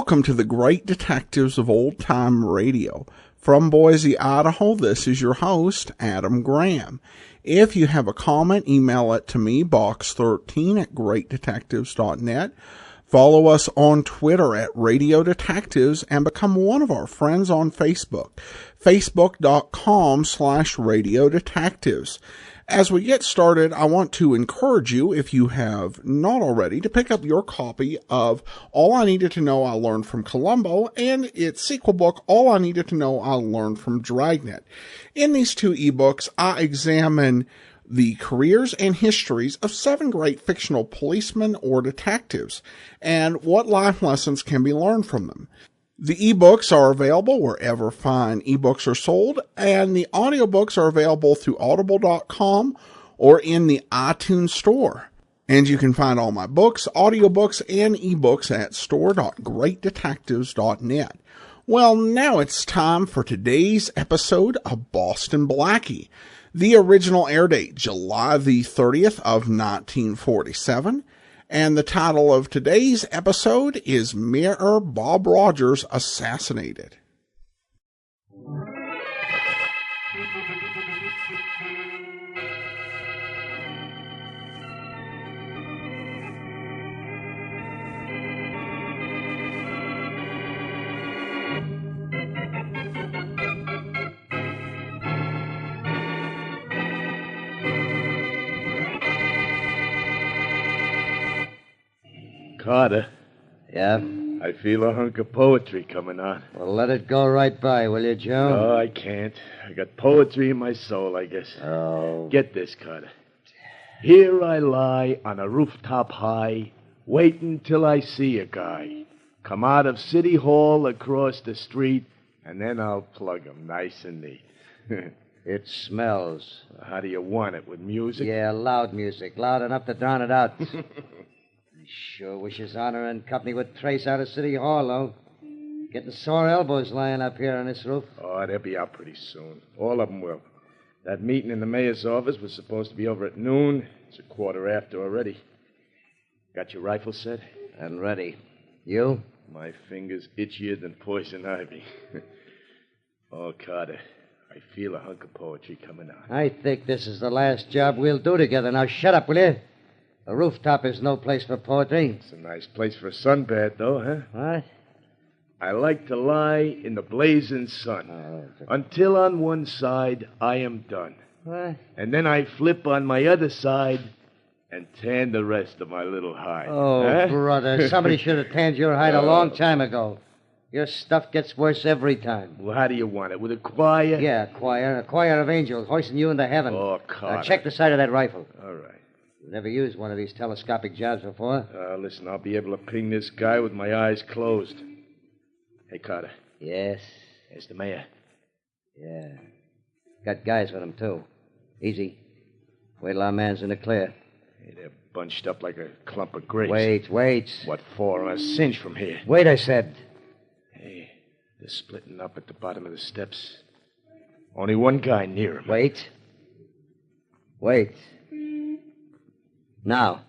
Welcome to the Great Detectives of Old Time Radio. From Boise, Idaho, this is your host, Adam Graham. If you have a comment, email it to me, box13@greatdetectives.net. Follow us on Twitter at Radio Detectives and become one of our friends on Facebook, facebook.com/Radio Detectives. As we get started, I want to encourage you, if you have not already, to pick up your copy of All I Needed to Know I Learned from Columbo and its sequel book, All I Needed to Know I Learned from Dragnet. In these two ebooks, I examine the careers and histories of 7 great fictional policemen or detectives, and what life lessons can be learned from them. The ebooks are available wherever fine ebooks are sold, and the audiobooks are available through audible.com or in the iTunes store. And you can find all my books, audiobooks, and ebooks at store.greatdetectives.net. Well, now it's time for today's episode of Boston Blackie. The original air date, July the 30th of 1947. And the title of today's episode is Mayor Bob Rogers Assassinated. Carter. Yeah? I feel a hunk of poetry coming on. Well, let it go right by, will you, Joe? No, I can't. I got poetry in my soul, I guess. Oh. Get this, Carter. Here I lie on a rooftop high, waiting till I see a guy. Come out of City Hall across the street, and then I'll plug him nice and neat. It smells. How do you want it, with music? Yeah, loud music. Loud enough to drown it out. I sure wish His Honor and company would trace out of City Hall, though. Getting sore elbows lying up here on this roof. Oh, they'll be out pretty soon. All of them will. That meeting in the mayor's office was supposed to be over at noon. It's 1:15 already. Got your rifle set? And ready. You? My fingers itchier than poison ivy. Oh, Carter, I feel a hunk of poetry coming on. I think this is the last job we'll do together. Now shut up, will you? The rooftop is no place for poetry. It's a nice place for a sunbath, though, huh? What? I like to lie in the blazing sun until on one side I am done. What? And then I flip on my other side and tan the rest of my little hide. Oh, huh? brother, somebody should have tanned your hide a long time ago. Your stuff gets worse every time. Well, how do you want it? With a choir? Yeah, a choir of angels hoisting you into heaven. Oh, Carter. Now check the sight of that rifle. All right. You've never used one of these telescopic jobs before. Listen, I'll be able to ping this guy with my eyes closed. Hey, Carter. Yes? There's the mayor. Yeah. Got guys with him, too. Easy. Wait till our man's in the clear. Hey, they're bunched up like a clump of grapes. Wait. What for? A cinch from here. Wait, I said. Hey, they're splitting up at the bottom of the steps. Only one guy near him. Wait. Now.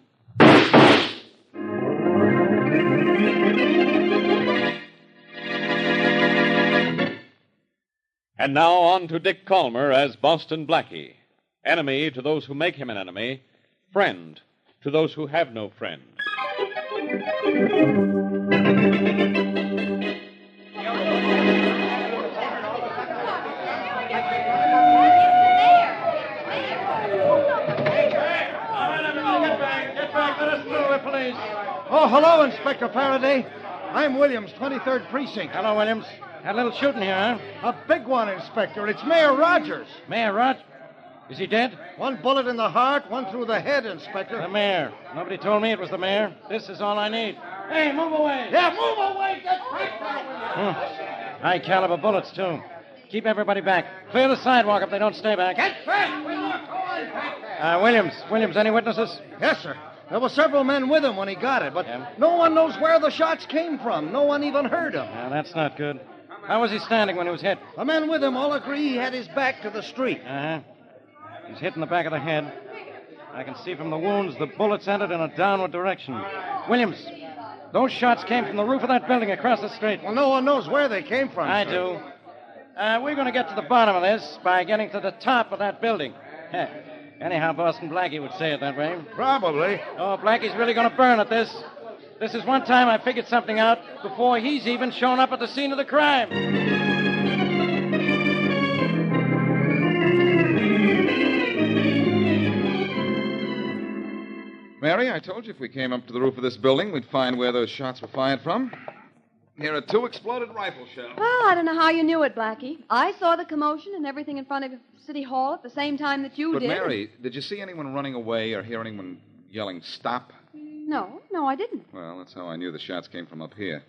And now on to Dick Calmer as Boston Blackie. Enemy to those who make him an enemy. Friend to those who have no friend. Oh, hello, Inspector Farraday. I'm Williams, 23rd Precinct. Hello, Williams. Had a little shooting here, huh? A big one, Inspector. It's Mayor Rogers. Mayor Rogers? Is he dead? One bullet in the heart, one through the head, Inspector. The mayor. Nobody told me it was the mayor. This is all I need. Hey, move away. Yeah, move away. Get back there, Williams. High caliber bullets, too. Keep everybody back. Clear the sidewalk if they don't stay back. Get back, Williams. Go on back there. Williams, any witnesses? Yes, sir. There were several men with him when he got it, but Yeah. no one knows where the shots came from. No one even heard them. Yeah, that's not good. How was he standing when he was hit? The men with him all agree he had his back to the street. Uh-huh. He's hit in the back of the head. I can see from the wounds the bullets entered in a downward direction. Williams, Those shots came from the roof of that building across the street. Well, no one knows where they came from. I sir. do. We're going to get to the bottom of this by getting to the top of that building. Anyhow, Boston Blackie would say it that way. Probably. Oh, Blackie's really going to burn at this. This is one time I figured something out before he's even shown up at the scene of the crime. Mary, I told you if we came up to the roof of this building, we'd find where those shots were fired from. Here are 2 exploded rifle shells. Well, I don't know how you knew it, Blackie. I saw the commotion and everything in front of City Hall at the same time that you But, did. Mary, did you see anyone running away or hear anyone yelling, stop? No, I didn't. Well, that's how I knew the shots came from up here.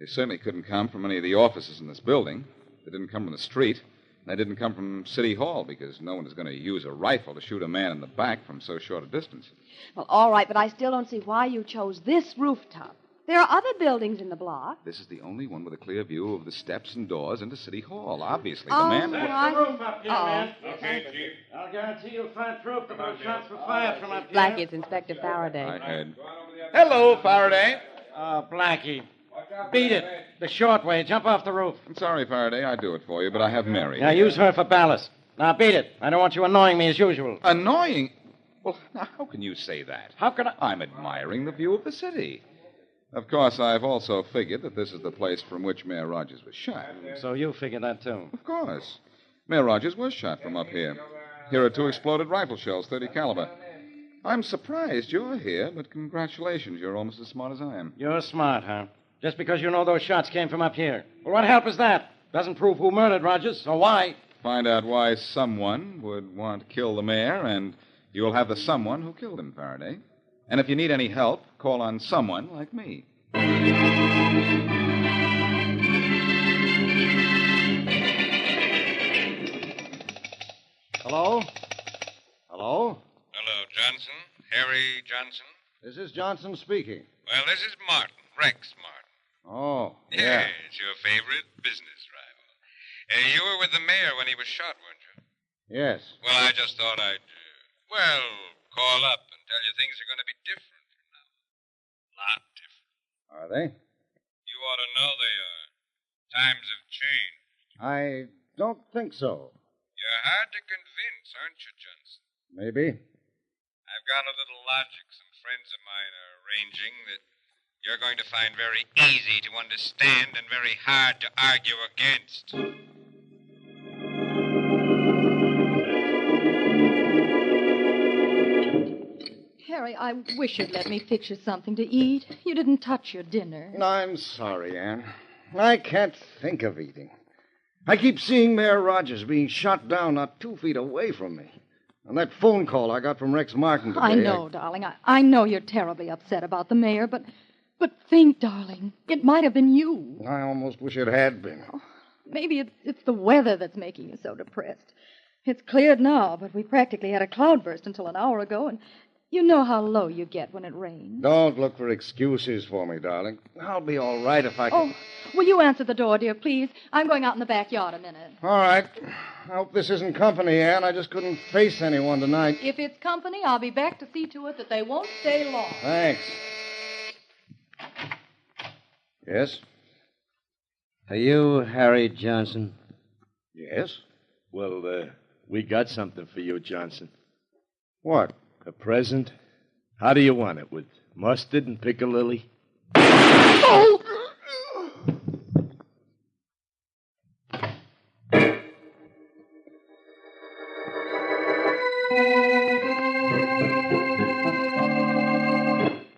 They certainly couldn't come from any of the offices in this building. They didn't come from the street. And they didn't come from City Hall because no one is going to use a rifle to shoot a man in the back from so short a distance. Well, all right, but I still don't see why you chose this rooftop. There are other buildings in the block. This is the only one with a clear view of the steps and doors into City Hall. Obviously, the Oh, man... That's the roof up here, man. Okay, Chief. I'll guarantee you'll find proof that those shots were fired from up here. Blackie, it's Inspector Farraday. I heard. Hello, Faraday. Oh, Blackie. Beat it. The short way. Jump off the roof. I'm sorry, Faraday. I'd do it for you, but I have Mary. Now, use her for ballast. Now, beat it. I don't want you annoying me as usual. Annoying? Well, now, how can you say that? How can I... I'm admiring the view of the city. Of course, I've also figured that this is the place from which Mayor Rogers was shot. So you figure that, too. Of course. Mayor Rogers was shot from up here. Here are 2 exploded rifle shells, 30 caliber. I'm surprised you're here, but congratulations. You're almost as smart as I am. You're smart, huh? Just because you know those shots came from up here. Well, what help is that? Doesn't prove who murdered Rogers, or why. Find out why someone would want to kill the mayor, and you'll have the someone who killed him, Faraday. And if you need any help, call on someone like me. Hello? Hello? Hello, Johnson. Harry Johnson. This is Johnson speaking. Well, this is Martin, Rex Martin. Oh, yeah. Yes, your favorite business rival. You were with the mayor when he was shot, weren't you? Yes. Well, I just thought I'd, call up and tell you things are going to be different from now. A lot different. Are they? You ought to know they are. Times have changed. I don't think so. You're hard to convince, aren't you, Johnson? Maybe. I've got a little logic some friends of mine are arranging that you're going to find very easy to understand and very hard to argue against. Harry, I wish you'd let me fix you something to eat. You didn't touch your dinner. I'm sorry, Anne. I can't think of eating. I keep seeing Mayor Rogers being shot down not 2 feet away from me. And that phone call I got from Rex Martin today... I know, darling. I know you're terribly upset about the mayor, but think, darling, it might have been you. I almost wish it had been. Oh, maybe it's the weather that's making you so depressed. It's cleared now, but we practically had a cloudburst until an hour ago, and you know how low you get when it rains. Don't look for excuses for me, darling. I'll be all right if I can... Oh, will you answer the door, dear, please? I'm going out in the backyard a minute. All right. I hope this isn't company, Anne. I just couldn't face anyone tonight. If it's company, I'll be back to see to it that they won't stay long. Thanks. Yes? Are you Harry Johnson? Yes? Well, we got something for you, Johnson. What? A present? How do you want it? With mustard and piccalilli? Oh!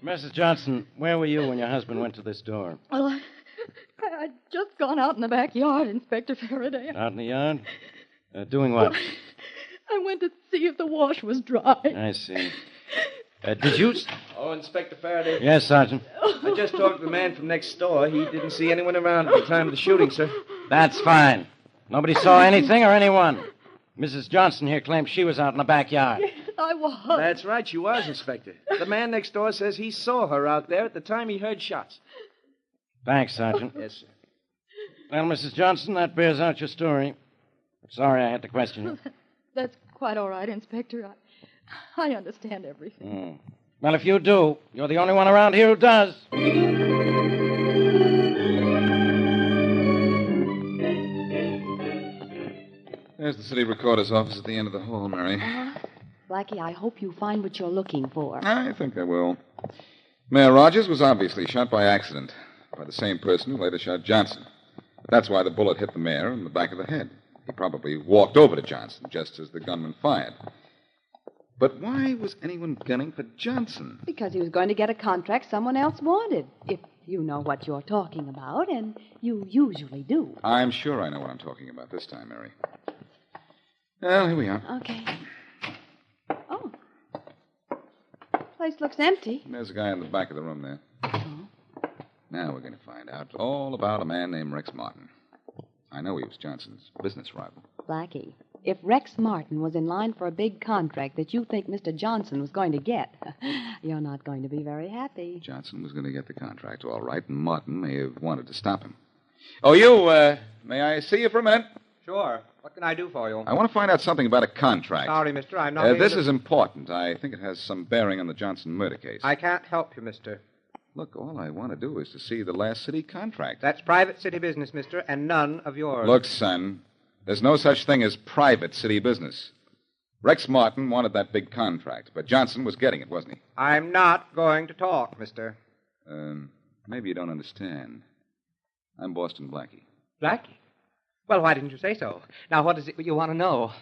Mrs. Johnson, where were you when your husband went to this door? Well, I'd just gone out in the backyard, Inspector Farraday. Out in the yard? Doing what? I went to see if the wash was dry. I see. Did you... Oh, Inspector Farraday. Yes, Sergeant. I just talked to the man from next door. He didn't see anyone around at the time of the shooting, sir. That's fine. Nobody saw anything or anyone. Mrs. Johnson here claims she was out in the backyard. Yes, I was. That's right, she was, Inspector. The man next door says he saw her out there at the time he heard shots. Thanks, Sergeant. Yes, sir. Well, Mrs. Johnson, that bears out your story. Sorry I had to question you. That's quite all right, Inspector. I understand everything. Well, if you do, you're the only one around here who does. There's the city recorder's office at the end of the hall, Mary. Blackie, I hope you find what you're looking for. I think I will. Mayor Rogers was obviously shot by accident by the same person who later shot Johnson. That's why the bullet hit the mayor in the back of the head. He probably walked over to Johnson just as the gunman fired. But why was anyone gunning for Johnson? Because he was going to get a contract someone else wanted. If you know what you're talking about, and you usually do. I'm sure I know what I'm talking about this time, Mary. Well, here we are. Okay. Oh. Place looks empty. There's a guy in the back of the room there. Now we're going to find out all about a man named Rex Martin. I know he was Johnson's business rival. Blackie, if Rex Martin was in line for a big contract that you think Mr. Johnson was going to get, you're not going to be very happy. Johnson was going to get the contract, all right, and Martin may have wanted to stop him. Oh, you, may I see you for a minute? Sure. What can I do for you? I want to find out something about a contract. Sorry, mister, I'm not... This is important. I think it has some bearing on the Johnson murder case. I can't help you, mister. Look, all I want to do is to see the last city contract. That's private city business, mister, and none of yours. Look, son, there's no such thing as private city business. Rex Martin wanted that big contract, but Johnson was getting it, wasn't he? I'm not going to talk, mister. Maybe you don't understand. I'm Boston Blackie. Blackie? Well, why didn't you say so? Now, what is it you want to know?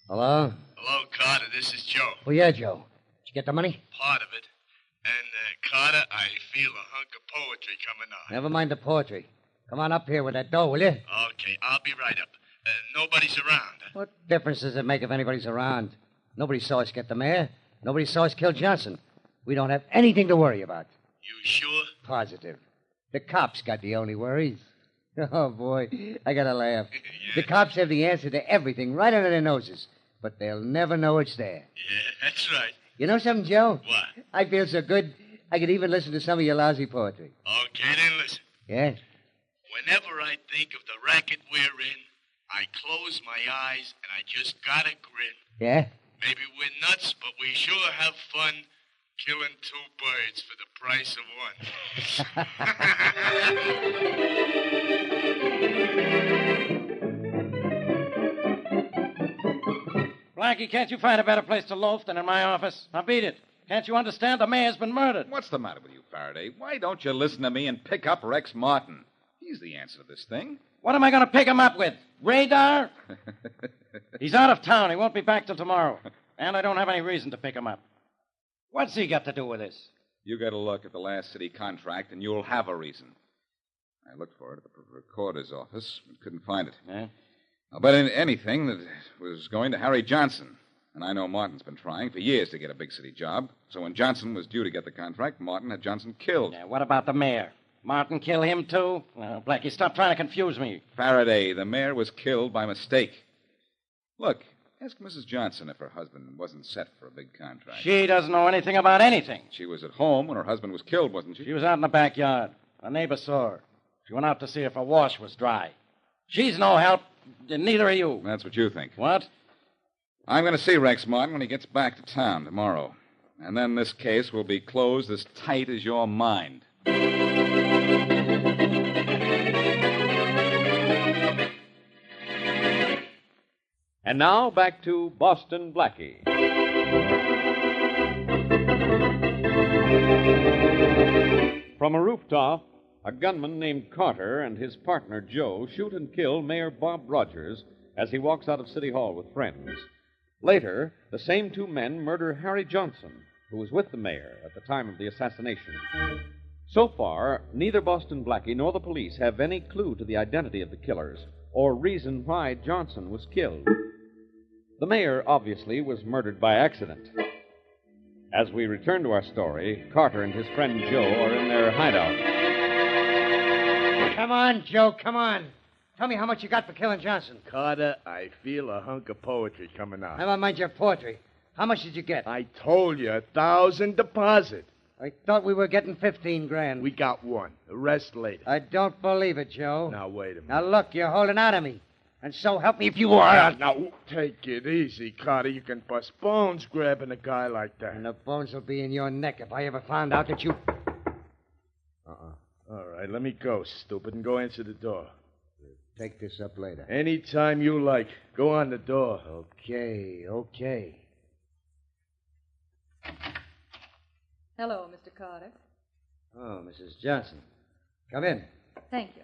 Hello? Hello, Carter. This is Joe. Oh, yeah, Joe. Did you get the money? Part of it. And, Carter, I feel a hunk of poetry coming on. Never mind the poetry. Come on up here with that dough, will you? Okay, I'll be right up. Nobody's around. What difference does it make if anybody's around? Nobody saw us get the mayor. Nobody saw us kill Johnson. We don't have anything to worry about. You sure? Positive. The cops got the only worries. Oh, boy, I gotta laugh. Yeah. The cops have the answer to everything right under their noses, but they'll never know it's there. Yeah, that's right. You know something, Joe? What? I feel so good, I could even listen to some of your lousy poetry. Okay, then listen. Yeah? Whenever I think of the racket we're in, I close my eyes and I just gotta grin. Yeah? Maybe we're nuts, but we sure have fun killing two birds for the price of one. Blackie, can't you find a better place to loaf than in my office? Now beat it. Can't you understand the mayor's been murdered? What's the matter with you, Faraday? Why don't you listen to me and pick up Rex Martin? He's the answer to this thing. What am I going to pick him up with? Radar? He's out of town. He won't be back till tomorrow. And I don't have any reason to pick him up. What's he got to do with this? You got to look at the last city contract, and you'll have a reason. I looked for it at the recorder's office and couldn't find it. Yeah? I'll bet anything that it was going to Harry Johnson. And I know Martin's been trying for years to get a big city job. So when Johnson was due to get the contract, Martin had Johnson killed. Yeah, what about the mayor? Martin kill him, too? Blackie, stop trying to confuse me. Faraday, the mayor was killed by mistake. Look, ask Mrs. Johnson if her husband wasn't set for a big contract. She doesn't know anything about anything. She was at home when her husband was killed, wasn't she? She was out in the backyard. A neighbor saw her. She went out to see if her wash was dry. She's no help, and neither are you. That's what you think. What? I'm going to see Rex Martin when he gets back to town tomorrow. And then this case will be closed as tight as your mind. And now back to Boston Blackie. From a rooftop, a gunman named Carter and his partner Joe shoot and kill Mayor Bob Rogers as he walks out of City Hall with friends. Later, the same two men murder Harry Johnson, who was with the mayor at the time of the assassination. So far, neither Boston Blackie nor the police have any clue to the identity of the killers or reason why Johnson was killed. The mayor, obviously, was murdered by accident. As we return to our story, Carter and his friend Joe are in their hideout. Come on, Joe, come on. Tell me how much you got for killing Johnson. Carter, I feel a hunk of poetry coming out. Never mind your poetry. How much did you get? I told you, 1,000 deposit. I thought we were getting 15 grand. We got one. The rest later. I don't believe it, Joe. Now, wait a minute. Now, look, you're holding out on me. And so help me if you are. Now, take it easy, Carter. You can bust bones grabbing a guy like that. And the bones will be in your neck if I ever found out that you... All right, let me go, stupid, and go answer the door. Take this up later. Anytime you like. Go on the door. Okay. Hello, Mr. Carter. Oh, Mrs. Johnson. Come in. Thank you.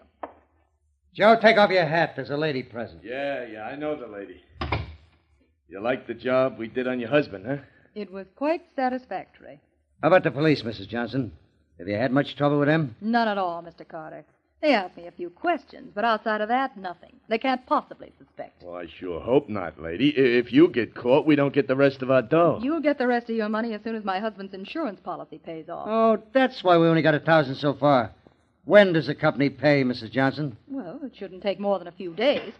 Joe, take off your hat. There's a lady present. Yeah, I know the lady. You like the job we did on your husband, huh? It was quite satisfactory. How about the police, Mrs. Johnson? Have you had much trouble with them? None at all, Mr. Carter. They asked me a few questions, but outside of that, nothing. They can't possibly suspect. Well, I sure hope not, lady. If you get caught, we don't get the rest of our dough. You'll get the rest of your money as soon as my husband's insurance policy pays off. Oh, that's why we only got 1,000 so far. When does the company pay, Mrs. Johnson? Well, it shouldn't take more than a few days.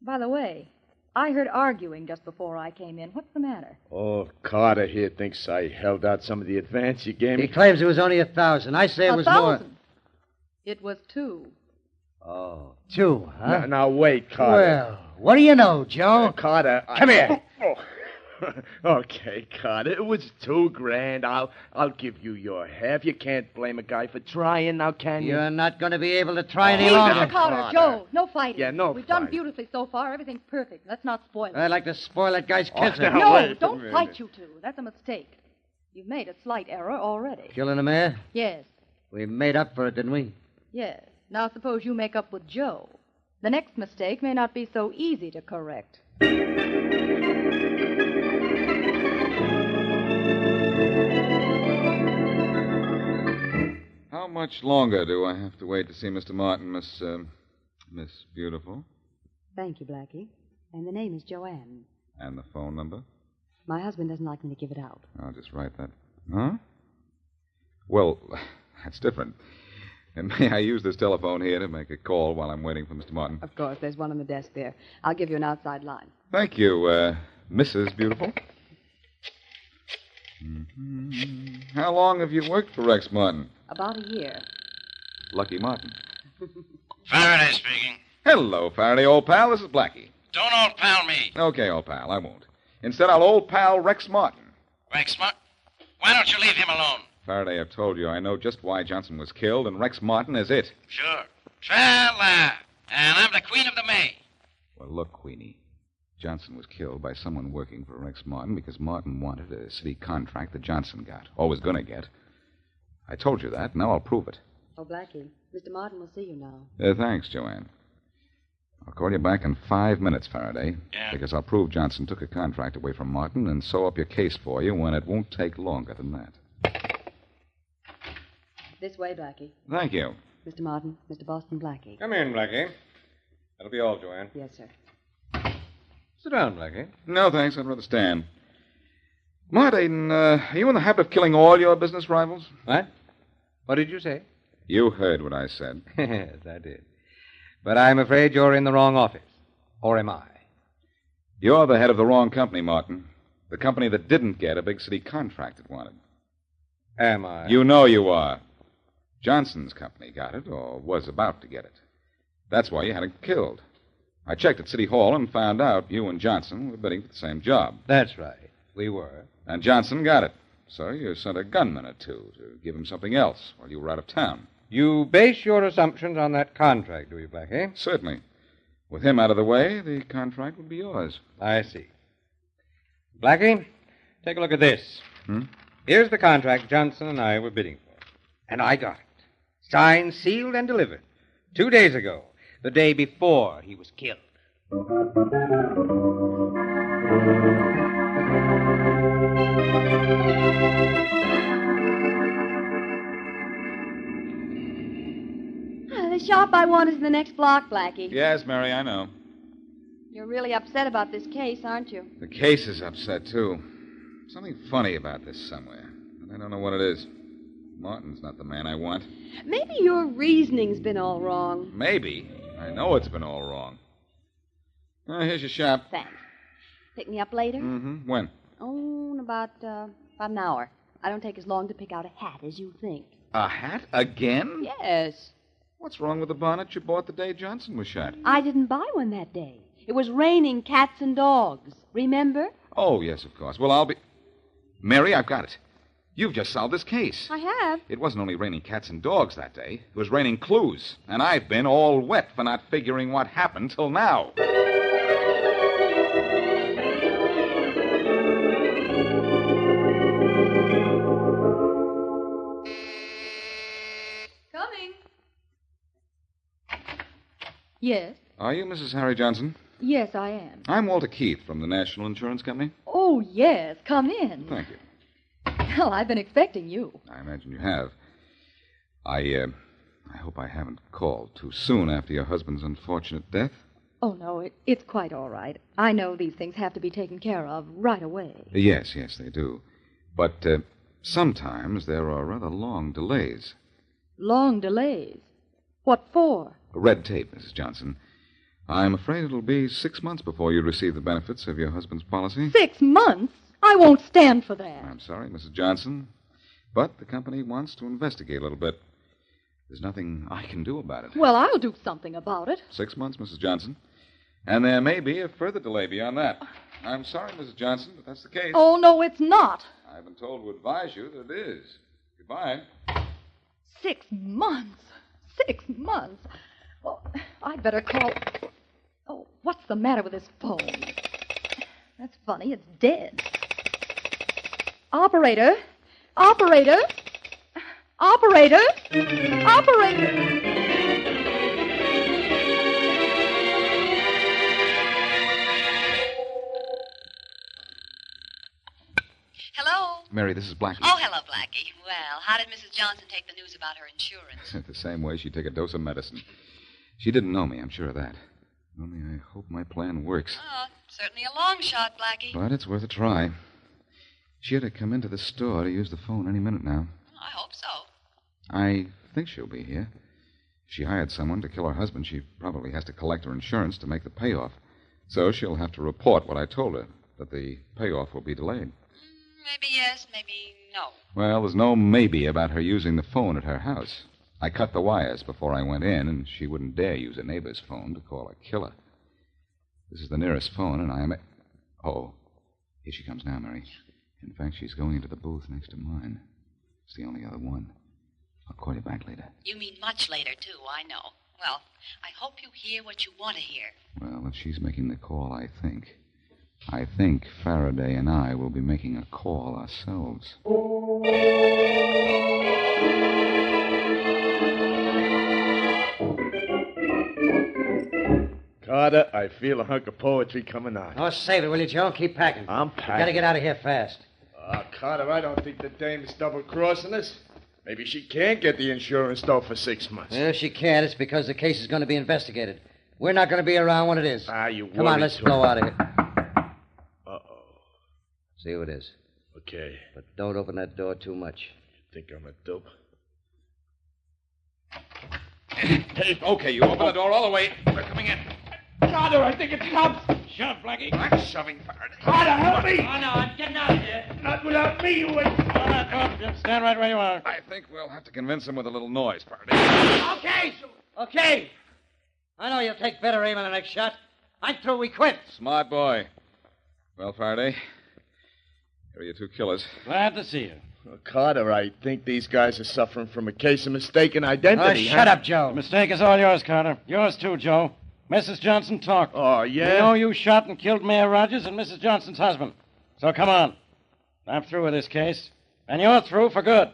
By the way, I heard arguing just before I came in. What's the matter? Oh, Carter here thinks I held out some of the advance you gave me. He claims it was only 1,000. I say it was 1,000? more. It was 2. Oh, 2, huh? Now, wait, Carter. Well, what do you know, Joe? Carter, Come here. Okay, Carter, it was $2,000. I'll give you your half. You can't blame a guy for trying, now can you? You're not going to be able to try any Please, longer. Mr. Carter, Joe, no fighting. Yeah, no We've done fighting. beautifully so far. Everything's perfect. Let's not spoil it. I'd like to spoil that guy's kisser. now, No, wait a don't minute. fight, you two. That's a mistake. You've made a slight error already. Killing the mayor? Yes, We made up for it, didn't we? yes. Now suppose you make up with Joe. The next mistake may not be so easy to correct. How much longer do I have to wait to see Mr. Martin, Miss Beautiful? Thank you, Blackie. And the name is Joanne. And the phone number? My husband doesn't like me to give it out. I'll just write that. Huh? Well, that's different. And may I use this telephone here to make a call while I'm waiting for Mr. Martin? Of course, there's one on the desk there. I'll give you an outside line. Thank you, Mrs. Beautiful. Mm-hmm. How long have you worked for Rex Martin? About a year. Lucky Martin. Faraday speaking. Hello, Faraday, old pal. This is Blackie. Don't old pal me. Okay, old pal, I won't. Instead, I'll old pal Rex Martin. Rex Martin? Why don't you leave him alone? Faraday, I've told you I know just why Johnson was killed, and Rex Martin is it. Sure. Tra-la. And I'm the Queen of the May. Well, look, Queenie. Johnson was killed by someone working for Rex Martin because Martin wanted a city contract that Johnson got, or was going to get. I told you that. Now I'll prove it. Oh, Blackie, Mr. Martin will see you now. Thanks, Joanne. I'll call you back in 5 minutes, Faraday. Yeah. Because I'll prove Johnson took a contract away from Martin and sew up your case for you when it won't take longer than that. This way, Blackie. Thank you. Mr. Martin, Mr. Boston Blackie. Come in, Blackie. That'll be all, Joanne. Yes, sir. Sit down, Blackie. No, thanks. I'd rather stand. Martin, are you in the habit of killing all your business rivals? What? What did you say? You heard what I said. Yes, I did. But I'm afraid you're in the wrong office. Or am I? You're the head of the wrong company, Martin. The company that didn't get a big city contract it wanted. Am I? You know you are. Johnson's company got it, or was about to get it. That's why you had it killed. I checked at City Hall and found out you and Johnson were bidding for the same job. That's right. We were. And Johnson got it. So you sent a gunman or two to give him something else while you were out of town. You base your assumptions on that contract, do you, Blackie? Certainly. With him out of the way, the contract would be yours. I see. Blackie, take a look at this. Hmm? Here's the contract Johnson and I were bidding for. And I got it. Signed, sealed, and delivered. 2 days ago. The day before he was killed. The shop I want is in the next block, Blackie. Yes, Mary, I know. You're really upset about this case, aren't you? The case is upset, too. Something funny about this somewhere. And I don't know what it is. Martin's not the man I want. Maybe your reasoning's been all wrong. Maybe. I know it's been all wrong. Here's your shop. Thanks. Pick me up later? Mm-hmm. When? Oh, in about an hour. I don't take as long to pick out a hat as you think. A hat? Again? Yes. What's wrong with the bonnet you bought the day Johnson was shot? I didn't buy one that day. It was raining cats and dogs. Remember? Oh, yes, of course. Well, I'll be... Mary, I've got it. You've just solved this case. I have. It wasn't only raining cats and dogs that day. It was raining clues. And I've been all wet for not figuring what happened till now. Coming. Yes? Are you Mrs. Harry Johnson? Yes, I am. I'm Walter Keith from the National Insurance Company. Oh, yes. Come in. Thank you. Well, I've been expecting you. I imagine you have. I hope I haven't called too soon after your husband's unfortunate death. Oh, no, it's quite all right. I know these things have to be taken care of right away. Yes, they do. But sometimes there are rather long delays. Long delays? What for? Red tape, Mrs. Johnson. I'm afraid it'll be 6 months before you receive the benefits of your husband's policy. 6 months? I won't stand for that. I'm sorry, Mrs. Johnson, but the company wants to investigate a little bit. There's nothing I can do about it. Well, I'll do something about it. 6 months, Mrs. Johnson. And there may be a further delay beyond that. I'm sorry, Mrs. Johnson, but that's the case. Oh, no, it's not. I've been told to advise you that it is. Goodbye. 6 months. 6 months. Oh, I'd better call... Oh, what's the matter with this phone? That's funny. It's dead. Operator. Operator. Operator. Operator. Hello? Mary, this is Blackie. Oh, hello, Blackie. Well, how did Mrs. Johnson take the news about her insurance? The same way she'd take a dose of medicine. She didn't know me, I'm sure of that. Only I hope my plan works. Oh, certainly a long shot, Blackie. But it's worth a try. She ought to come into the store to use the phone any minute now. I hope so. I think she'll be here. If she hired someone to kill her husband, she probably has to collect her insurance to make the payoff. So she'll have to report what I told her, that the payoff will be delayed. Maybe yes, maybe no. Well, there's no maybe about her using the phone at her house. I cut the wires before I went in, and she wouldn't dare use a neighbor's phone to call a killer. This is the nearest phone, and I am... Oh, here she comes now, Mary. In fact, she's going into the booth next to mine. It's the only other one. I'll call you back later. You mean much later, too, I know. Well, I hope you hear what you want to hear. Well, if she's making the call, I think Faraday and I will be making a call ourselves. Carter, I feel a hunk of poetry coming on. Oh, save it, will you, Joe? Keep packing. I'm We packing. gotta get out of here fast. Carter, I don't think the dame's double-crossing us. Maybe she can't get the insurance, though, for 6 months. Well, if she can't, it's because the case is going to be investigated. We're not going to be around when it is. You Come on, let's blow out of here. Uh-oh. See who it is. Okay. But don't open that door too much. Think I'm a dope? Hey, okay, you open the door all the way. They're coming in. Carter, I think it's cops. Shove, Blackie. I'm shoving Faraday. Carter, help me! Oh, no, I'm getting out of here. Not without me, you wait. Just stand right where you are. I think we'll have to convince him with a little noise, Faraday. Okay. Okay. I know you'll take better aim on the next shot. I'm through. We quit. Smart boy. Well, Faraday, here are your two killers. Glad to see you. Well, Carter, I think these guys are suffering from a case of mistaken identity. Shut up, Joe. The mistake is all yours, Carter. Yours, too, Joe. Mrs. Johnson talked. Oh, yeah? We know you shot and killed Mayor Rogers and Mrs. Johnson's husband. So come on. I'm through with this case. And you're through for good.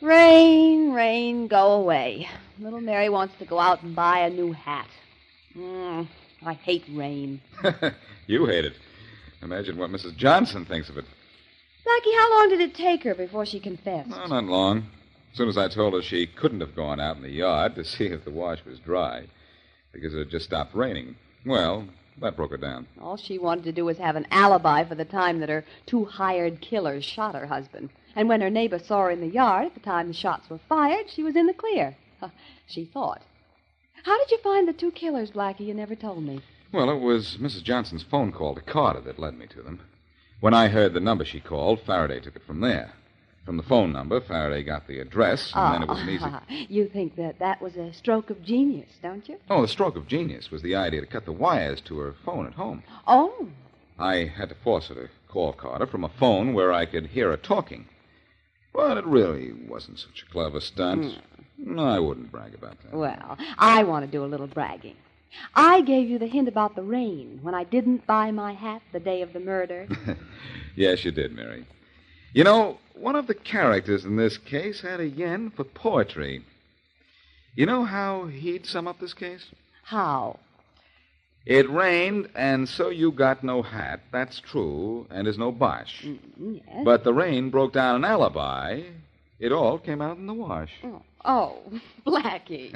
Rain, rain, go away. Little Mary wants to go out and buy a new hat. I hate rain. You hate it. Imagine what Mrs. Johnson thinks of it. Blackie, how long did it take her before she confessed? Oh, not long. As soon as I told her she couldn't have gone out in the yard to see if the wash was dry, because it had just stopped raining, well, that broke her down. All she wanted to do was have an alibi for the time that her two hired killers shot her husband. And when her neighbor saw her in the yard at the time the shots were fired, she was in the clear. She thought. How did you find the two killers, Blackie? You never told me. Well, it was Mrs. Johnson's phone call to Carter that led me to them. When I heard the number she called, Faraday took it from there. From the phone number, Faraday got the address, and then it was an easy... You think that was a stroke of genius, don't you? Oh, the stroke of genius was the idea to cut the wires to her phone at home. Oh. I had to force her to call Carter from a phone where I could hear her talking. But it really wasn't such a clever stunt. No, I wouldn't brag about that. Well, I want to do a little bragging. I gave you the hint about the rain when I didn't buy my hat the day of the murder. Yes, you did, Mary. You know, one of the characters in this case had a yen for poetry. You know how he'd sum up this case? How? It rained, and so you got no hat. That's true, and is no bosh. Yes. But the rain broke down an alibi. It all came out in the wash. Oh, Blackie.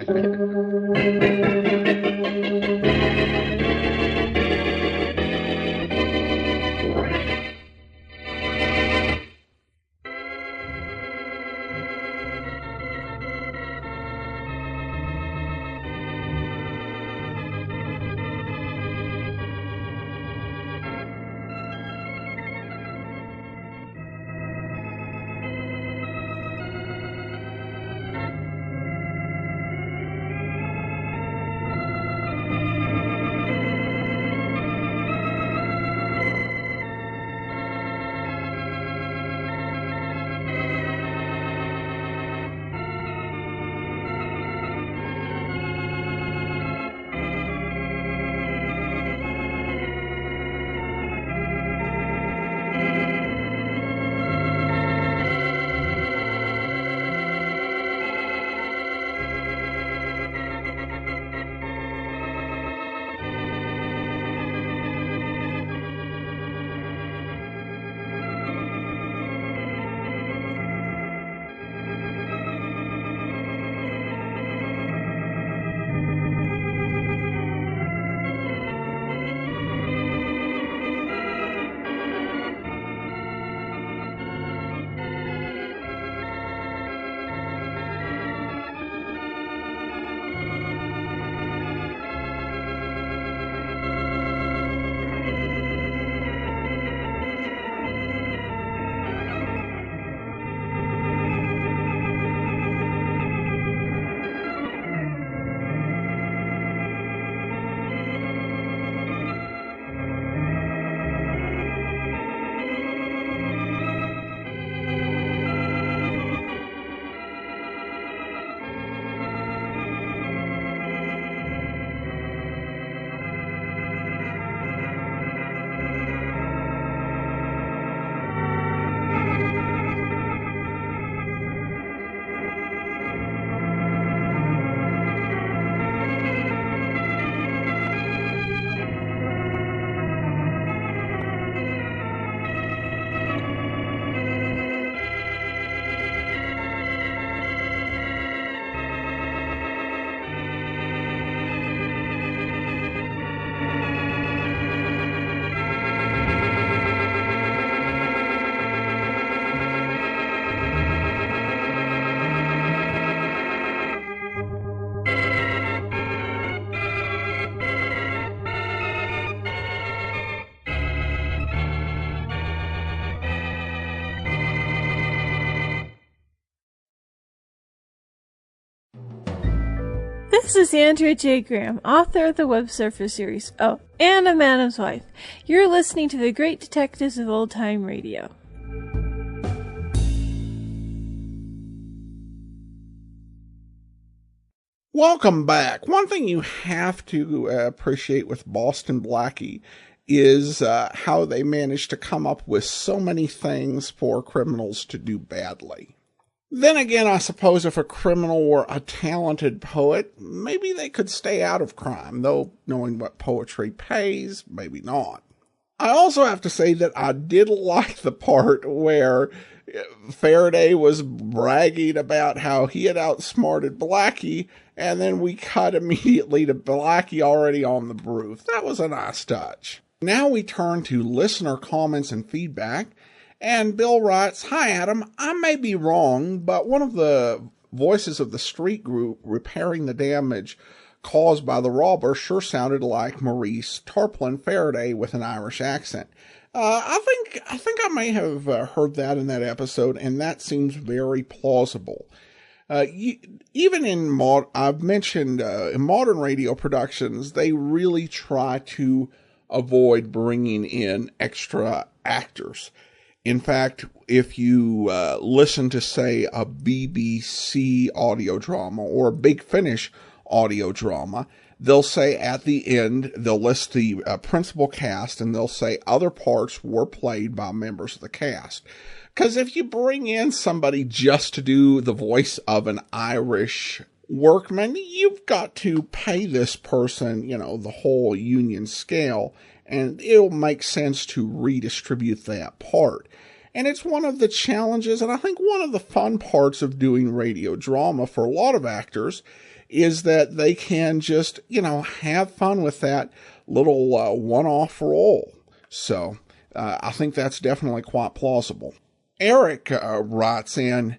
This is Andrea J. Graham, author of the Web Surfer series. Oh, and a Madam's Wife. You're listening to the Great Detectives of Old Time Radio. Welcome back. One thing you have to appreciate with Boston Blackie is how they managed to come up with so many things for criminals to do badly. Then again, I suppose if a criminal were a talented poet, maybe they could stay out of crime, though knowing what poetry pays, maybe not. I also have to say that I did like the part where Faraday was bragging about how he had outsmarted Blackie, and then we cut immediately to Blackie already on the roof. That was a nice touch. Now we turn to listener comments and feedback. And Bill writes, "Hi, Adam. I may be wrong, but one of the voices of the street group repairing the damage caused by the robber sure sounded like Maurice Tarplin Faraday with an Irish accent. I think I may have heard that in that episode, and that seems very plausible. Even in I've mentioned in modern radio productions, they really try to avoid bringing in extra actors. In fact, if you listen to, say, a BBC audio drama or a Big Finish audio drama, they'll say at the end, they'll list the principal cast, and they'll say other parts were played by members of the cast. Because if you bring in somebody just to do the voice of an Irish workman, you've got to pay this person, the whole union scale, and it'll make sense to redistribute that part. And it's one of the challenges, and I think one of the fun parts of doing radio drama for a lot of actors is that they can just, have fun with that little one-off role. So I think that's definitely quite plausible. Eric writes in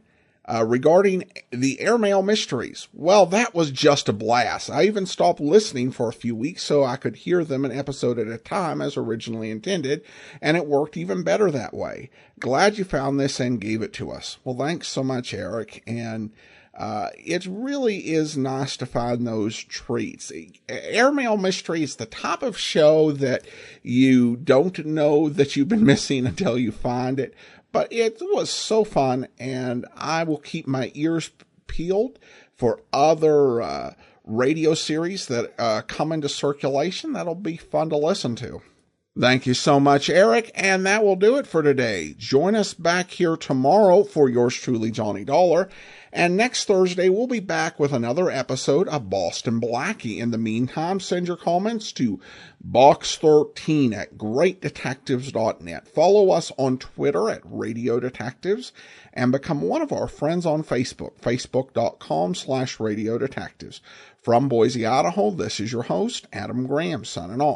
regarding the airmail mysteries. Well, that was just a blast. I even stopped listening for a few weeks so I could hear them an episode at a time as originally intended, and it worked even better that way. Glad you found this and gave it to us. Well, thanks so much, Eric, and it really is nice to find those treats. Airmail Mystery is the type of show that you don't know that you've been missing until you find it. But it was so fun, and I will keep my ears peeled for other radio series that come into circulation. That'll be fun to listen to. Thank you so much, Eric, and that will do it for today. Join us back here tomorrow for yours truly, Johnny Dollar. And next Thursday, we'll be back with another episode of Boston Blackie. In the meantime, send your comments to box13 at greatdetectives.net. Follow us on Twitter at Radio Detectives and become one of our friends on Facebook, facebook.com/Radio Detectives. From Boise, Idaho, this is your host, Adam Graham, signing off.